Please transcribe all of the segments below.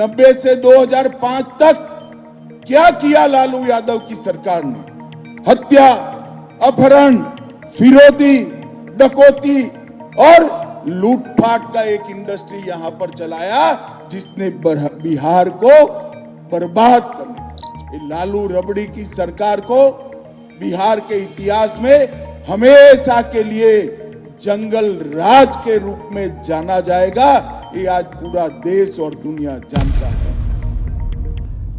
90 से 2005 तक क्या किया लालू यादव की सरकार ने? हत्या, अपहरण, फिरौती, डकैती और लूटपाट का एक इंडस्ट्री यहां पर चलाया जिसने बिहार को बर्बाद करने। लालू रबड़ी की सरकार को बिहार के इतिहास में हमेशा के लिए जंगल राज के रूप में जाना जाएगा। ये आज पूरा देश और दुनिया जानता है।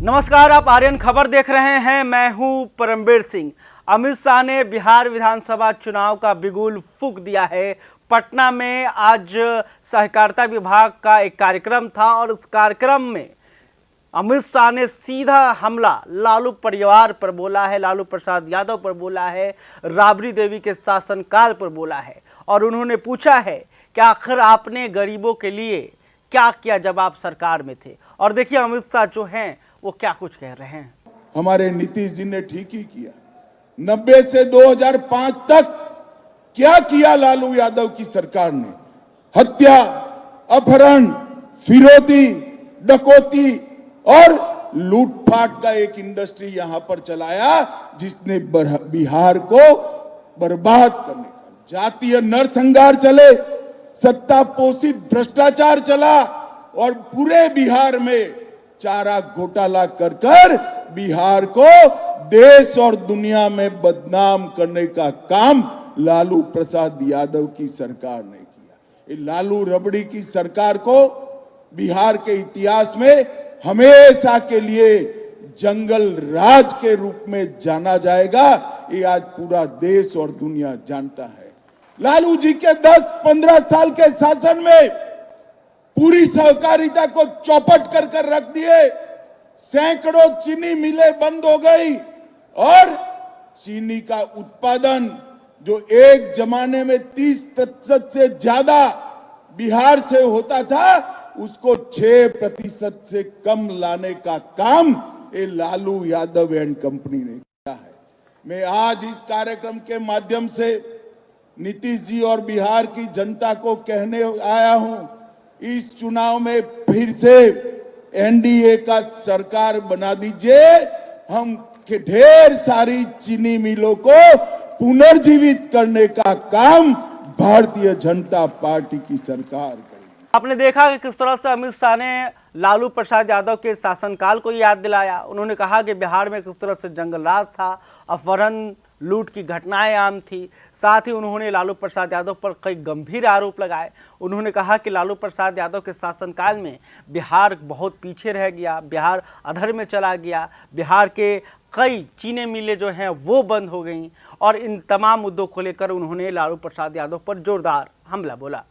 नमस्कार, आप आर्यन खबर देख रहे हैं। मैं हूं परमवीर सिंह। अमित शाह ने बिहार विधानसभा चुनाव का बिगुल फूंक दिया है। पटना में आज सहकारिता विभाग का एक कार्यक्रम था और उस कार्यक्रम में अमित शाह ने सीधा हमला लालू परिवार पर बोला है, लालू प्रसाद यादव पर बोला है, राबड़ी देवी के शासनकाल पर बोला है और उन्होंने पूछा है कि आखिर आपने गरीबों के लिए क्या किया जब आप सरकार में थे। और देखिए अमित शाह जो हैं वो क्या कुछ कह रहे हैं। हमारे नीतीश जी ने ठीक ही किया। 90 से 2005 तक क्या किया लालू यादव की सरकार ने? हत्या, अपहरण, फिरौती, डकैती और लूटपाट का एक इंडस्ट्री यहां पर चलाया जिसने बिहार को बर्बाद करने का। जातीय नरसंहार चले, सत्ता पोषित भ्रष्टाचार चला और पूरे बिहार में चारा घोटाला कर बिहार को देश और दुनिया में बदनाम करने का काम लालू प्रसाद यादव की सरकार ने किया। ये लालू रबड़ी की सरकार को बिहार के इतिहास में हमेशा के लिए जंगल राज के रूप में जाना जाएगा। ये आज पूरा देश और दुनिया जानता है। लालू जी के 10-15 साल के शासन में पूरी सहकारिता को चौपट कर रख दिए। सैकड़ों चीनी मिलें बंद हो गई और चीनी का उत्पादन जो एक जमाने में 30% से ज्यादा बिहार से होता था उसको 6% से कम लाने का काम ये लालू यादव एंड कंपनी ने किया है। मैं आज इस कार्यक्रम के माध्यम से नीतीश जी और बिहार की जनता को कहने आया हूं, इस चुनाव में फिर से एनडीए का सरकार बना दीजिए। हम ढेर सारी चीनी मिलों को पुनर्जीवित करने का काम भारतीय जनता पार्टी की सरकार करेगी। आपने देखा कि किस तरह से अमित शाह ने लालू प्रसाद यादव के शासनकाल को याद दिलाया। उन्होंने कहा कि बिहार में किस तरह से जंगल राज था, अपहरण, लूट की घटनाएं आम थी। साथ ही उन्होंने लालू प्रसाद यादव पर कई गंभीर आरोप लगाए। उन्होंने कहा कि लालू प्रसाद यादव के शासनकाल में बिहार बहुत पीछे रह गया, बिहार अधर में चला गया, बिहार के कई चीनी मिलें जो हैं वो बंद हो गईं और इन तमाम मुद्दों को लेकर उन्होंने लालू प्रसाद यादव पर जोरदार हमला बोला।